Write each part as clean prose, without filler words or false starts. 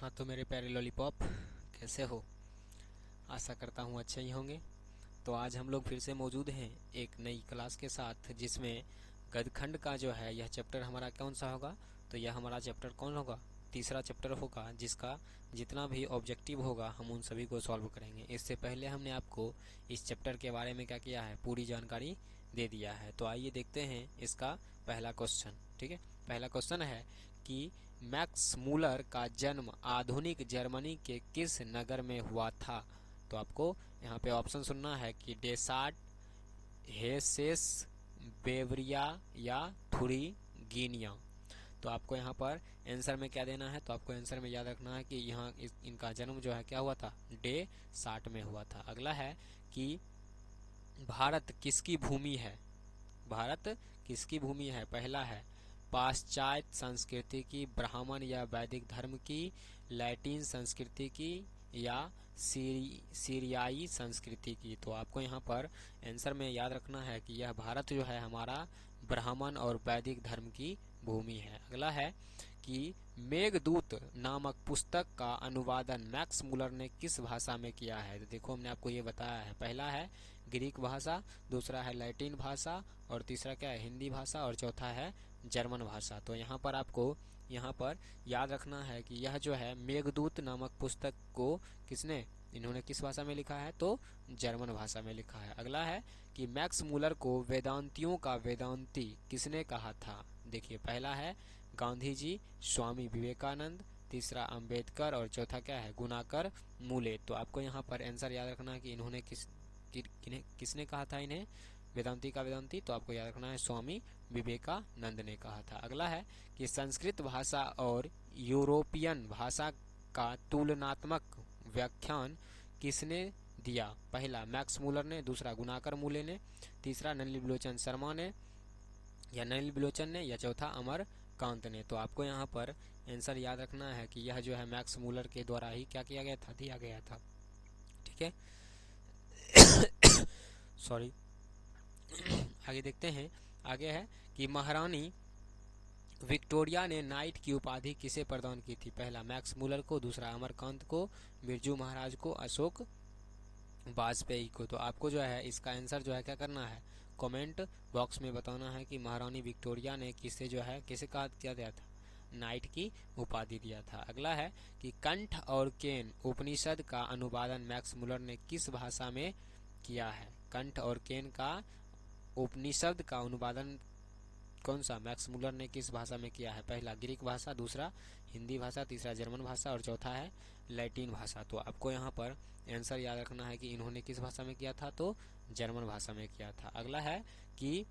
हाँ तो मेरे प्यारे लॉलीपॉप, कैसे हो? आशा करता हूँ अच्छे ही होंगे। तो आज हम लोग फिर से मौजूद हैं एक नई क्लास के साथ, जिसमें गदखंड का जो है यह चैप्टर हमारा कौन सा होगा? तो यह हमारा चैप्टर कौन होगा? तीसरा चैप्टर होगा, जिसका जितना भी ऑब्जेक्टिव होगा हम उन सभी को सॉल्व करेंगे। इससे पहले हमने आपको इस चैप्टर के बारे में क्या किया है, पूरी जानकारी दे दिया है। तो आइए देखते हैं इसका पहला क्वेश्चन। ठीक है, पहला क्वेश्चन है कि मैक्स मूलर का जन्म आधुनिक जर्मनी के किस नगर में हुआ था? तो आपको यहाँ पे ऑप्शन सुनना है कि डेसार्ट, हेसेस, बेवरिया या थुरिंगिया। तो आपको यहाँ पर आंसर में क्या देना है? तो आपको आंसर में याद रखना है कि यहाँ इनका जन्म जो है क्या हुआ था, डेसार्ट में हुआ था। अगला है कि भारत किसकी भूमि है? भारत किसकी भूमि है? पहला है पाश्चात्य संस्कृति की, ब्राह्मण या वैदिक धर्म की, लैटिन संस्कृति की या सीरियाई संस्कृति की। तो आपको यहाँ पर आंसर में याद रखना है कि यह भारत जो है हमारा ब्राह्मण और वैदिक धर्म की भूमि है। अगला है कि मेघदूत नामक पुस्तक का अनुवादन मैक्स मूलर ने किस भाषा में किया है? तो देखो हमने आपको ये बताया है, पहला है ग्रीक भाषा, दूसरा है लैटिन भाषा, और तीसरा क्या है, हिंदी भाषा, और चौथा है जर्मन भाषा। तो यहाँ पर आपको यहाँ पर याद रखना है कि यह जो है मेघदूत नामक पुस्तक को इन्होंने किस भाषा में लिखा है? तो जर्मन भाषा में लिखा है। अगला है कि मैक्स मूलर को वेदांतियों का वेदांती किसने कहा था? देखिए, पहला है गांधी जी, स्वामी विवेकानंद, तीसरा अंबेडकर, और चौथा क्या है, गुनाकर मूले। तो आपको यहाँ पर आंसर याद रखना है कि इन्होंने किसने कहा था इन्हें वेदांती का वेदांती? तो आपको याद रखना है स्वामी विवेकानंद ने कहा था। अगला है कि संस्कृत भाषा और यूरोपियन भाषा का तुलनात्मक व्याख्यान किसने दिया? पहला मैक्स मूलर ने, दूसरा गुनाकर मूले ने, तीसरा नलिनी बिलोचन शर्मा ने या नलिनी बिलोचन ने, या चौथा अमर कांत ने। तो आपको यहाँ पर आंसर याद रखना है कि यह जो है मैक्स मूलर के द्वारा ही क्या किया गया था, दिया गया था। ठीक है, सॉरी। आगे देखते हैं। आगे है कि महारानी विक्टोरिया ने नाइट की उपाधि किसे प्रदान की थी? पहला मैक्स मूलर को, दूसरा अमरकांत को, बिरजू महाराज को, अशोक वाजपेयी को। तो आपको जो है इसका आंसर जो है क्या करना है, कमेंट बॉक्स में बताना है कि महारानी विक्टोरिया ने किसे कहा क्या दिया था, नाइट की उपाधि दिया था। अगला है कि कंठ और केन उपनिषद का अनुवादन मैक्स मूलर ने किस भाषा में किया है? कंठ और केन का उपनिषद का अनुवादन कौन सा मैक्स मूलर ने किस भाषा में किया है? पहला ग्रीक भाषा, दूसरा हिंदी भाषा, तीसरा जर्मन भाषा, और चौथा है लैटिन भाषा। तो आपको यहाँ पर आंसर याद रखना है कि इन्होंने किस भाषा में किया था? तो जर्मन भाषा में किया था। अगला है कि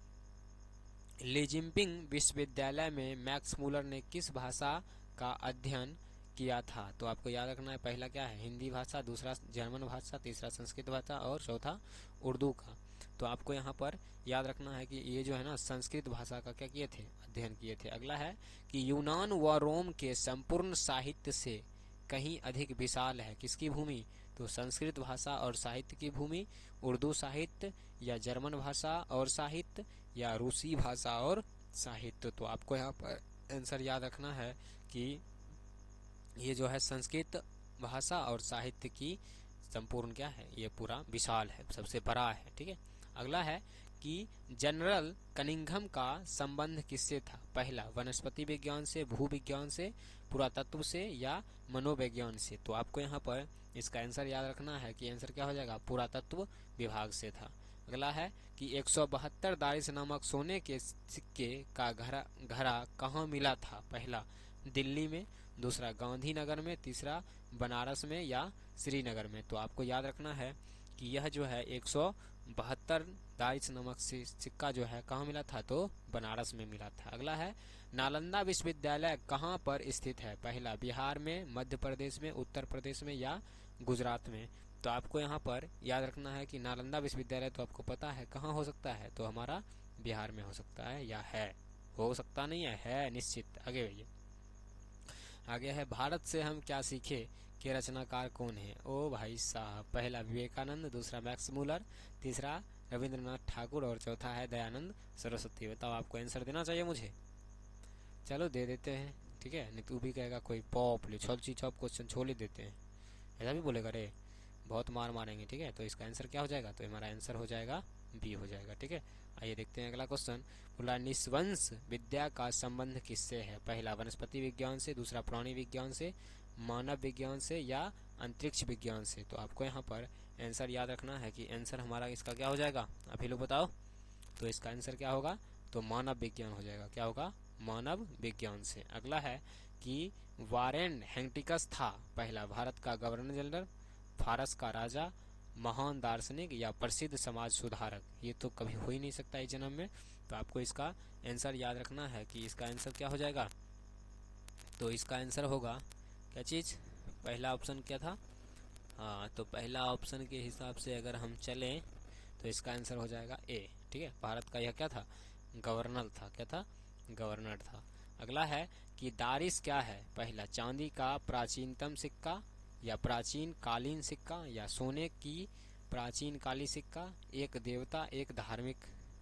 लीजिंपिंग विश्वविद्यालय में मैक्स मूलर ने किस भाषा का अध्ययन किया था? तो आपको याद रखना है, पहला क्या है, हिंदी भाषा, दूसरा जर्मन भाषा, तीसरा संस्कृत भाषा, और चौथा उर्दू का। तो आपको यहाँ पर याद रखना है कि ये जो है ना संस्कृत भाषा का क्या किए थे, अध्ययन किए थे। अगला है कि यूनान व रोम के संपूर्ण साहित्य से कहीं अधिक विशाल है किसकी भूमि? तो संस्कृत भाषा और साहित्य की भूमि, उर्दू साहित्य या जर्मन भाषा और साहित्य, या रूसी भाषा और साहित्य। तो आपको यहाँ पर आंसर याद रखना है कि ये जो है संस्कृत भाषा और साहित्य की संपूर्ण क्या है, ये पूरा विशाल है, सबसे बड़ा है। ठीक है, अगला है कि जनरल कनिंघम का संबंध किससे था? पहला वनस्पति विज्ञान से, भूविज्ञान से, पुरातत्व से, या मनोविज्ञान से। तो आपको यहाँ पर इसका आंसर याद रखना है कि आंसर क्या हो जाएगा, पुरातत्व विभाग से था। अगला है कि 172 दारिस नामक सोने के सिक्के का घड़ा कहाँ मिला था? पहला दिल्ली में, दूसरा गांधीनगर में, तीसरा बनारस में, या श्रीनगर में। तो आपको याद रखना है कि यह जो है 172 दारिस नमक सिक्का जो है कहाँ मिला था? तो बनारस में मिला था। अगला है नालंदा विश्वविद्यालय कहाँ पर स्थित है? पहला बिहार में, मध्य प्रदेश में, उत्तर प्रदेश में, या गुजरात में। तो आपको यहाँ पर याद रखना है कि नालंदा विश्वविद्यालय तो आपको पता है कहाँ हो सकता है, तो हमारा बिहार में हो सकता है, या है, हो सकता नहीं है निश्चित। आगे भैया, आगे है भारत से हम क्या सीखे के रचनाकार कौन है? ओ भाई साहब, पहला विवेकानंद, दूसरा मैक्स मूलर, तीसरा रविंद्रनाथ ठाकुर, और चौथा है दयानंद सरस्वती। बताओ, आपको आंसर देना चाहिए मुझे, चलो दे देते हैं। ठीक है, नहीं तू भी कहेगा कोई पॉप ले छोल चीज क्वेश्चन छोड़ ही देते हैं, ऐसा भी बोलेगा रे, बहुत मार मारेंगे। ठीक है, तो इसका आंसर क्या हो जाएगा, तो हमारा आंसर हो जाएगा बी हो जाएगा। ठीक है, आइए देखते हैं अगला क्वेश्चन। बोला निस्वंश विद्या का संबंध किससे है, पहला वनस्पति विज्ञान से, दूसरा प्राणी विज्ञान से, मानव विज्ञान से या अंतरिक्ष विज्ञान से। तो आपको यहाँ पर आंसर याद रखना है कि आंसर हमारा इसका क्या हो जाएगा, आप ही लोग बताओ। तो इसका आंसर क्या होगा, तो मानव विज्ञान हो जाएगा। क्या होगा, मानव विज्ञान से। अगला है कि वारेन हेंटिकस था पहला भारत का गवर्नर जनरल, फारस का राजा, महान दार्शनिक या प्रसिद्ध समाज सुधारक। ये तो कभी हो ही नहीं सकता इस जन्म में, तो आपको इसका आंसर याद रखना है कि इसका आंसर क्या हो जाएगा। तो इसका आंसर होगा क्या चीज़, पहला ऑप्शन क्या था, हाँ तो पहला ऑप्शन के हिसाब से अगर हम चलें तो इसका आंसर हो जाएगा ए। ठीक है, भारत का यह क्या था, गवर्नर था। क्या था, गवर्नर था। अगला है कि दारिस क्या है, पहला चांदी का प्राचीनतम सिक्का या प्राचीन कालीन सिक्का या सोने की प्राचीन काली सिक्का, एक देवता एक धार्मिक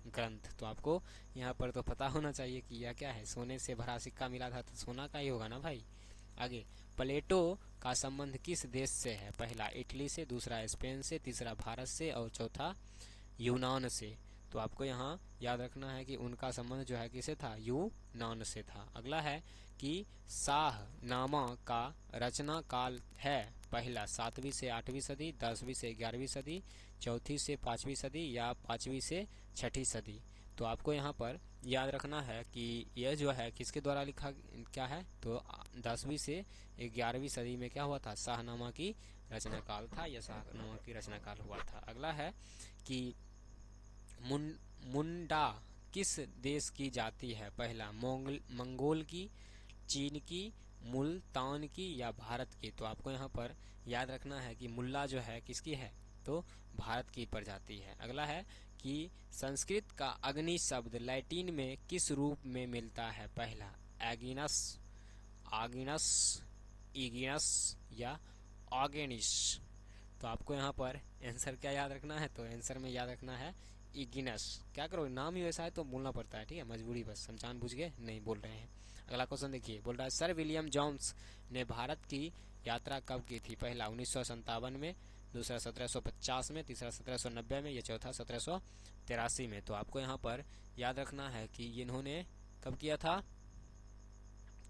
ग्रंथ। तो आपको यहाँ पर तो पता होना चाहिए कि यह क्या है, सोने से भरा सिक्का मिला था तो सोना का ही होगा ना भाई। आगे, प्लेटो का संबंध किस देश से है, पहला इटली से, दूसरा स्पेन से, तीसरा भारत से और चौथा यूनान से। तो आपको यहाँ याद रखना है कि उनका संबंध जो है किसे था, यूनान से था। अगला है कि शाहनामा का रचना काल है, पहला 7वीं से 8वीं सदी, 10वीं से 11वीं सदी, चौथी से 5वीं सदी या 5वीं से 6ठी सदी। तो आपको यहाँ पर याद रखना है कि यह जो है किसके द्वारा लिखा क्या है, तो 10वीं से 11वीं सदी में क्या हुआ था, शाहनामा की रचना काल था या शाहनामा की रचना काल हुआ था। अगला है कि मुंडा किस देश की जाति है, पहला मंगोल की, चीन की, मुल्तान की या भारत की। तो आपको यहाँ पर याद रखना है कि मुल्ला जो है किसकी है, तो भारत की प्रजाति है। अगला है कि संस्कृत का अग्नि शब्द लैटिन में किस रूप में मिलता है, पहला एगिनस, आगिनस, इगिनस या ऑगेनिस। तो आपको यहाँ पर आंसर क्या याद रखना है, तो आंसर में याद रखना है इगिनस। क्या करो, नाम ही वैसा है तो बोलना पड़ता है। ठीक है, मजबूरी बस, हम जान बुझ के नहीं बोल रहे हैं। अगला क्वेश्चन देखिए, बोल रहा है सर विलियम जोन्स ने भारत की यात्रा कब की थी, पहला 1957 में, दूसरा 1750 में, तीसरा 1790 में या चौथा 1783 में। तो आपको यहाँ पर याद रखना है कि इन्होंने कब किया था,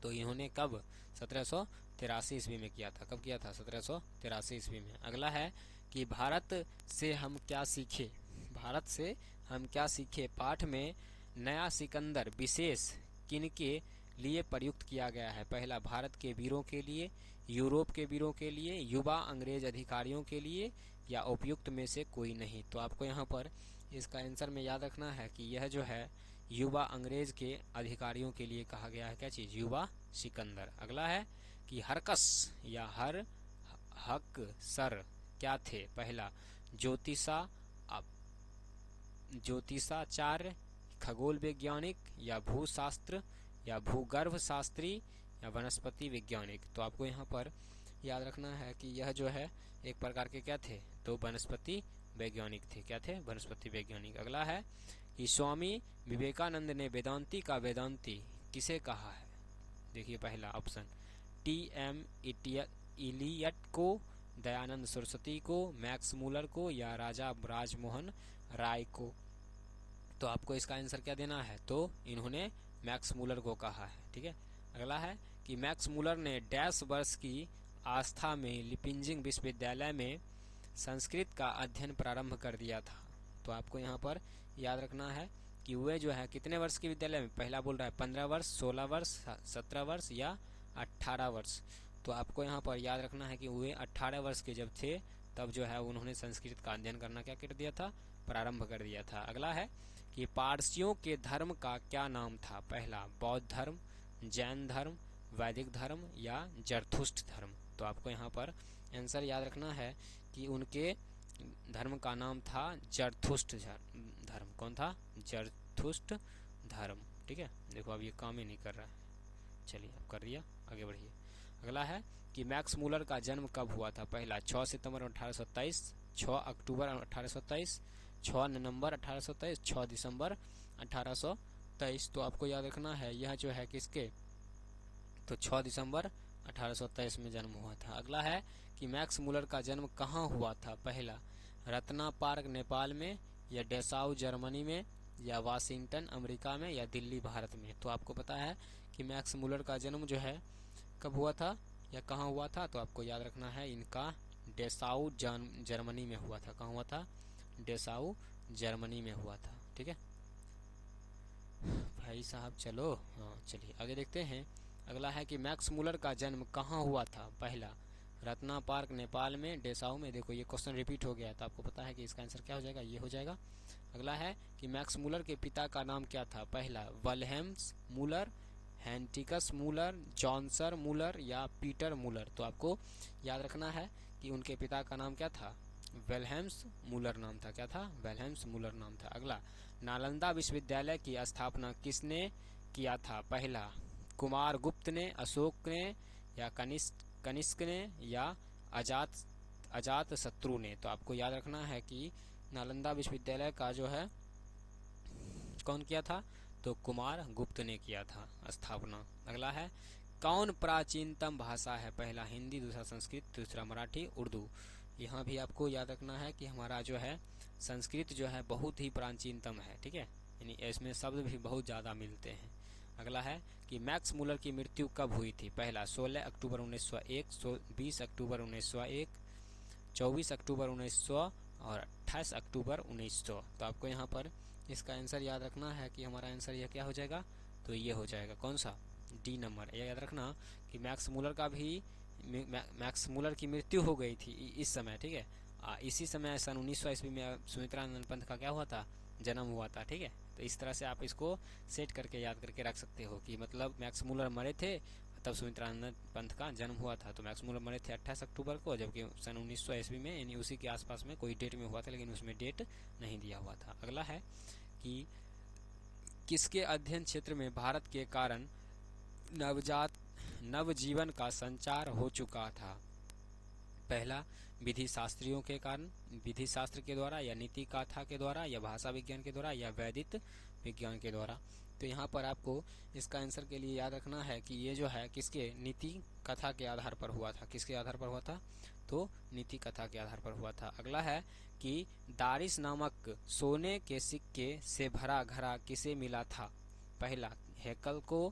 तो इन्होंने कब 1783 ईस्वी में किया था। कब किया था, 1783 ईस्वी में। अगला है कि भारत से हम क्या सीखे, भारत से हम क्या सीखे पाठ में नया सिकंदर विशेष किनके लिए प्रयुक्त किया गया है, पहला भारत के वीरों के लिए, यूरोप के वीरों के लिए, युवा अंग्रेज अधिकारियों के लिए या उपयुक्त में से कोई नहीं। तो आपको यहाँ पर इसका आंसर में याद रखना है कि यह जो है युवा अंग्रेज के अधिकारियों के लिए कहा गया है, क्या चीज़, युवा सिकंदर। अगला है कि हरकस या हर हक सर क्या थे, पहला ज्योतिषाचार्य, खगोल वैज्ञानिक या भूशास्त्र या भूगर्भ शास्त्री या वनस्पति वैज्ञानिक। तो आपको यहाँ पर याद रखना है कि यह जो है एक प्रकार के क्या थे, तो वनस्पति वैज्ञानिक थे। क्या थे, वनस्पति वैज्ञानिक। अगला है कि स्वामी विवेकानंद ने वेदांती का वेदांती किसे कहा है, देखिए पहला ऑप्शन टी.एम. इलियट को, दयानंद सरस्वती को, मैक्स मूलर को या राजा राजमोहन राय को। तो आपको इसका आंसर क्या देना है, तो इन्होंने मैक्स मूलर को कहा है। ठीक है, अगला है कि मैक्स मूलर ने डैश वर्ष की आस्था में लिपिंजिंग विश्वविद्यालय में संस्कृत का अध्ययन प्रारंभ कर दिया था। तो आपको यहाँ पर याद रखना है कि वे जो है कितने वर्ष के विद्यालय में, पहला बोल रहा है 15 वर्ष, 16 वर्ष, 17 वर्ष या 18 वर्ष। तो आपको यहाँ पर याद रखना है कि वे 18 वर्ष के जब थे तब जो है उन्होंने संस्कृत का अध्ययन करना क्या कर दिया था, प्रारंभ कर दिया था। अगला है कि पारसियों के धर्म का क्या नाम था, पहला बौद्ध धर्म, जैन धर्म, वैदिक धर्म या जरथुष्ट धर्म। तो आपको यहाँ पर आंसर याद रखना है कि उनके धर्म का नाम था जरथुष्ट धर्म। कौन था, जरथुष्ट धर्म। ठीक है, देखो अब ये काम ही नहीं कर रहा है, चलिए अब कर दिया, आगे बढ़िए। अगला है कि मैक्स मूलर का जन्म कब हुआ था, पहला 6 सितंबर 1827, 6 अक्टूबर 1827, 6 नवंबर 1823, 6 दिसंबर 1823। तो आपको याद रखना है यह जो है किसके, तो 6 दिसंबर 1823 में जन्म हुआ था। अगला है कि मैक्स मूलर का जन्म कहाँ हुआ था। पहला, रत्ना पार्क नेपाल में, या डेसाउ जर्मनी में, या वाशिंगटन अमेरिका में, या दिल्ली भारत में। तो आपको पता है कि मैक्स मूलर का जन्म जो है कब हुआ था या कहाँ हुआ था, तो आपको याद रखना है इनका डेसाउ जर्मनी में हुआ था। कहाँ हुआ था? डेसाउ जर्मनी में हुआ था। ठीक है भाई साहब, चलो हाँ चलिए आगे देखते हैं। अगला है कि मैक्स मूलर का जन्म कहाँ हुआ था। पहला, रत्ना पार्क नेपाल में, डेसाउ में। देखो ये क्वेश्चन रिपीट हो गया है, तो आपको पता है कि इसका आंसर क्या हो जाएगा, ये हो जाएगा। अगला है कि मैक्स मूलर के पिता का नाम क्या था। पहला, विल्हेम्स मूलर, हेंटिकस मूलर, जॉन्सर मूलर, या पीटर मूलर। तो आपको याद रखना है कि उनके पिता का नाम क्या था, विल्हेम्स मूलर नाम था। क्या था? विल्हेम्स मूलर नाम था। अगला, नालंदा विश्वविद्यालय की स्थापना किसने किया था। पहला, कुमार गुप्त ने, अशोक ने, या कनिष्क ने, या अजात अजात शत्रु ने। तो आपको याद रखना है कि नालंदा विश्वविद्यालय का जो है कौन किया था, तो कुमार गुप्त ने किया था स्थापना। अगला है, कौन प्राचीनतम भाषा है। पहला, हिंदी, दूसरा संस्कृत, तीसरा मराठी, उर्दू। यहाँ भी आपको याद रखना है कि हमारा जो है संस्कृत जो है बहुत ही प्राचीनतम है। ठीक है, यानी इसमें शब्द भी बहुत ज़्यादा मिलते हैं। अगला है कि मैक्स मूलर की मृत्यु कब हुई थी। पहला, 16 अक्टूबर 1901, 20 अक्टूबर 1901, 24 अक्टूबर 1900 और 28 अक्टूबर 1900। तो आपको यहाँ पर इसका आंसर याद रखना है कि हमारा आंसर यह क्या हो जाएगा, तो ये हो जाएगा कौन सा, डी नंबर। ये याद रखना कि मैक्स मूलर का भी मैक्स मूलर की मृत्यु हो गई थी इस समय। ठीक है, इसी समय सन 1900 ईस्वी में सुमित्रानंद पंत का क्या हुआ था, जन्म हुआ था। ठीक है, तो इस तरह से आप इसको सेट करके याद करके रख सकते हो कि मतलब मैक्स मूलर मरे थे तब सुमित्रानंद पंत का जन्म हुआ था। तो मैक्स मूलर मरे थे 28 अक्टूबर को, जबकि सन 1900 ईस्वी में यानी उसी के आसपास में कोई डेट में हुआ था, लेकिन उसमें डेट नहीं दिया हुआ था। अगला है कि किसके अध्ययन क्षेत्र में भारत के कारण नवजीवन का संचार हो चुका था। पहला, विधि शास्त्रियों के कारण, विधि शास्त्र के द्वारा, या नीति कथा के द्वारा, या भाषा विज्ञान के द्वारा, या वैदिक विज्ञान के द्वारा। तो यहाँ पर आपको इसका आंसर के लिए याद रखना है कि ये जो है किसके नीति कथा के आधार पर हुआ था। किसके आधार पर हुआ था, तो नीति कथा के आधार पर हुआ था। अगला है कि दारिस नामक सोने के सिक्के से भरा घड़ा किसे मिला था। पहला, हेकल को,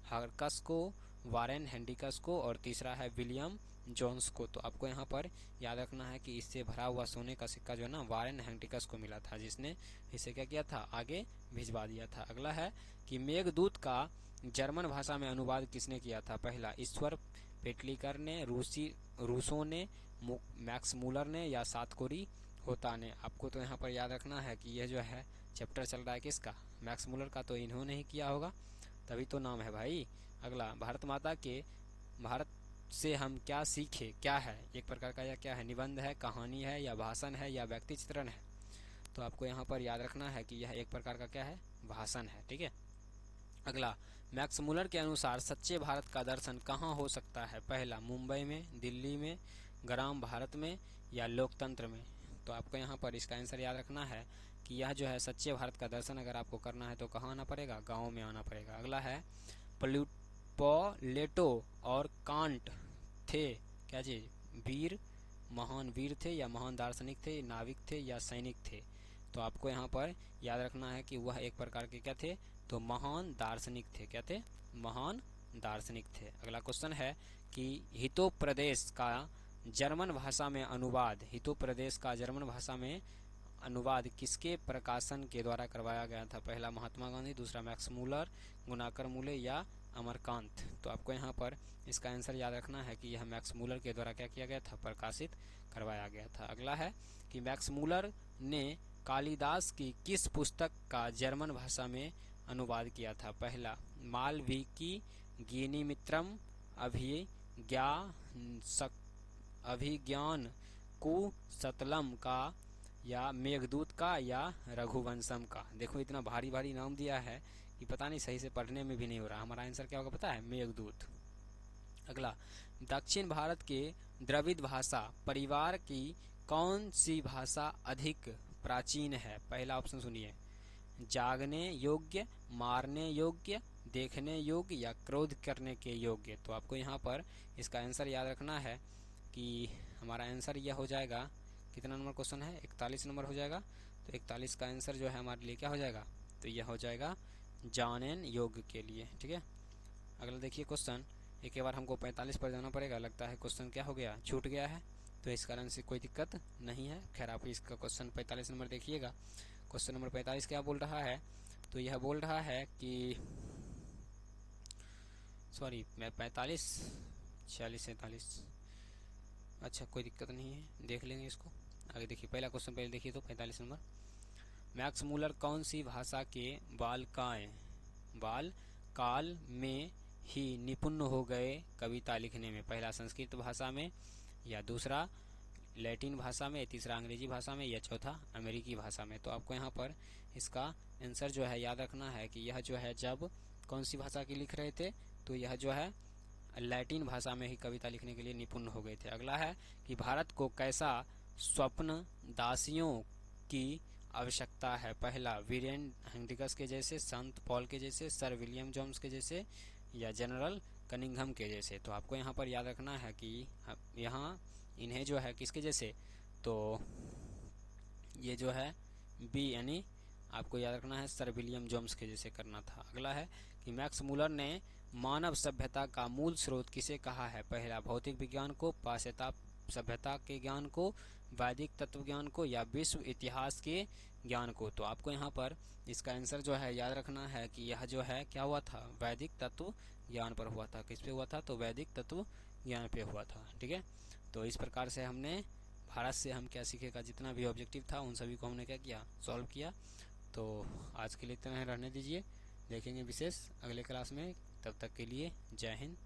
हरकस को, वारेन हेंडिकस को, और तीसरा है विलियम जोन्स को। तो आपको यहाँ पर याद रखना है कि इससे भरा हुआ सोने का सिक्का जो है ना वारेन हेंडिकस को मिला था, जिसने इसे क्या किया था, आगे भिजवा दिया था। अगला है कि मेघदूत का जर्मन भाषा में अनुवाद किसने किया था। पहला, ईश्वर पेटलीकर ने, रूसों ने, मैक्स मूलर ने, या सातकोरी होता ने। आपको तो यहाँ पर याद रखना है कि यह जो है चैप्टर चल रहा है किसका, मैक्स मूलर का, तो इन्होंने ही किया होगा, तभी तो नाम है भाई। अगला, भारत माता के भारत से हम क्या सीखे क्या है, एक प्रकार का यह क्या है, निबंध है, कहानी है, या भाषण है, या व्यक्ति चित्रण है। तो आपको यहाँ पर याद रखना है कि यह एक प्रकार का क्या है, भाषण है। ठीक है, अगला, मैक्स मूलर के अनुसार सच्चे भारत का दर्शन कहाँ हो सकता है। पहला, मुंबई में, दिल्ली में, ग्राम भारत में, या लोकतंत्र में। तो आपको यहाँ पर इसका आंसर याद रखना है कि यह जो है सच्चे भारत का दर्शन अगर आपको करना है तो कहाँ आना पड़ेगा, गाँव में आना पड़ेगा। अगला है, प्लेटो और कांट थे क्या जी, महान वीर थे, या महान दार्शनिक थे, नाविक थे, या सैनिक थे। तो आपको यहाँ पर याद रखना है कि वह एक प्रकार के क्या थे, तो महान दार्शनिक थे। क्या थे, महान दार्शनिक थे। अगला क्वेश्चन है कि हितोपदेश का जर्मन भाषा में अनुवाद, हितोपदेश का जर्मन भाषा में अनुवाद किसके प्रकाशन के द्वारा करवाया गया था। पहला, महात्मा गांधी, दूसरा मैक्स मूलर, गुनाकर मूले, या अमरकांत। तो आपको यहाँ पर इसका आंसर याद रखना है कि यह मैक्स मूलर के द्वारा क्या किया गया था, प्रकाशित करवाया गया था। अगला है कि मैक्स मूलर ने कालिदास की किस पुस्तक का जर्मन भाषा में अनुवाद किया था। पहला, मालविकी गिनीमित्रम अभिज्ञान कुशतलम का, या मेघदूत का, या रघुवंशम का। देखो इतना भारी भारी नाम दिया है कि पता नहीं सही से पढ़ने में भी नहीं हो रहा। हमारा आंसर क्या होगा पता है, मेघदूत। अगला, दक्षिण भारत के द्रविड़ भाषा परिवार की कौन सी भाषा अधिक प्राचीन है। पहला ऑप्शन सुनिए, जागने योग्य, मारने योग्य, देखने योग्य या क्रोध करने के योग्य। तो आपको यहाँ पर इसका आंसर याद रखना है कि हमारा आंसर यह हो जाएगा, कितना नंबर क्वेश्चन है, 41 नंबर हो जाएगा। तो 41 का आंसर जो है हमारे लिए क्या हो जाएगा, तो यह हो जाएगा जानन योग्य के लिए। ठीक है, अगला देखिए क्वेश्चन। एक बार हमको 45 पर जाना पड़ेगा, लगता है क्वेश्चन क्या हो गया, छूट गया है, तो इस कारण से कोई दिक्कत नहीं है। खैर आप इसका क्वेश्चन 45 नंबर देखिएगा। क्वेश्चन नंबर 45 क्या बोल रहा है, तो यह बोल रहा है कि सॉरी मैं 45 46 47, अच्छा कोई दिक्कत नहीं है, देख लेंगे इसको। आगे देखिए पहला क्वेश्चन पहले देखिए, तो 45 नंबर, मैक्स मूलर कौन सी भाषा के बाल काल में ही निपुण हो गए कविता लिखने में? पहला संस्कृत भाषा में, या दूसरा लैटिन भाषा में, तीसरा अंग्रेजी भाषा में, या चौथा अमेरिकी भाषा में। तो आपको यहाँ पर इसका आंसर जो है याद रखना है कि यह जो है जब कौन सी भाषा की लिख रहे थे, तो यह जो है लैटिन भाषा में ही कविता लिखने के लिए निपुण हो गए थे। अगला है कि भारत को कैसा स्वप्न दासियों की आवश्यकता है? पहला वीरेन हेनरिकस के जैसे, संत पॉल के जैसे, सर विलियम जोन्स के जैसे, या जनरल कनिंघम के जैसे। तो आपको यहाँ पर याद रखना है कि यहाँ इन्हें जो है किसके जैसे, तो ये जो है बी यानी आपको याद रखना है सर विलियम जोन्स के जैसे करना था। अगला है कि मैक्स मूलर ने मानव सभ्यता का मूल स्रोत किसे कहा है? पहला भौतिक विज्ञान को, पाश्चात्य सभ्यता के ज्ञान को, वैदिक तत्व ज्ञान को, या विश्व इतिहास के ज्ञान को। तो आपको यहाँ पर इसका आंसर जो है याद रखना है कि यह जो है क्या हुआ था, वैदिक तत्व ज्ञान पर हुआ था। किस पे हुआ था, तो वैदिक तत्व ज्ञान पे हुआ था। ठीक है, तो इस प्रकार से हमने भारत से हम क्या सीखेगा, जितना भी ऑब्जेक्टिव था उन सभी को हमने क्या किया, सॉल्व किया। तो आज के लिए इतना ही रहने दीजिए, देखेंगे विशेष अगले क्लास में। तब तक के लिए जय हिंद।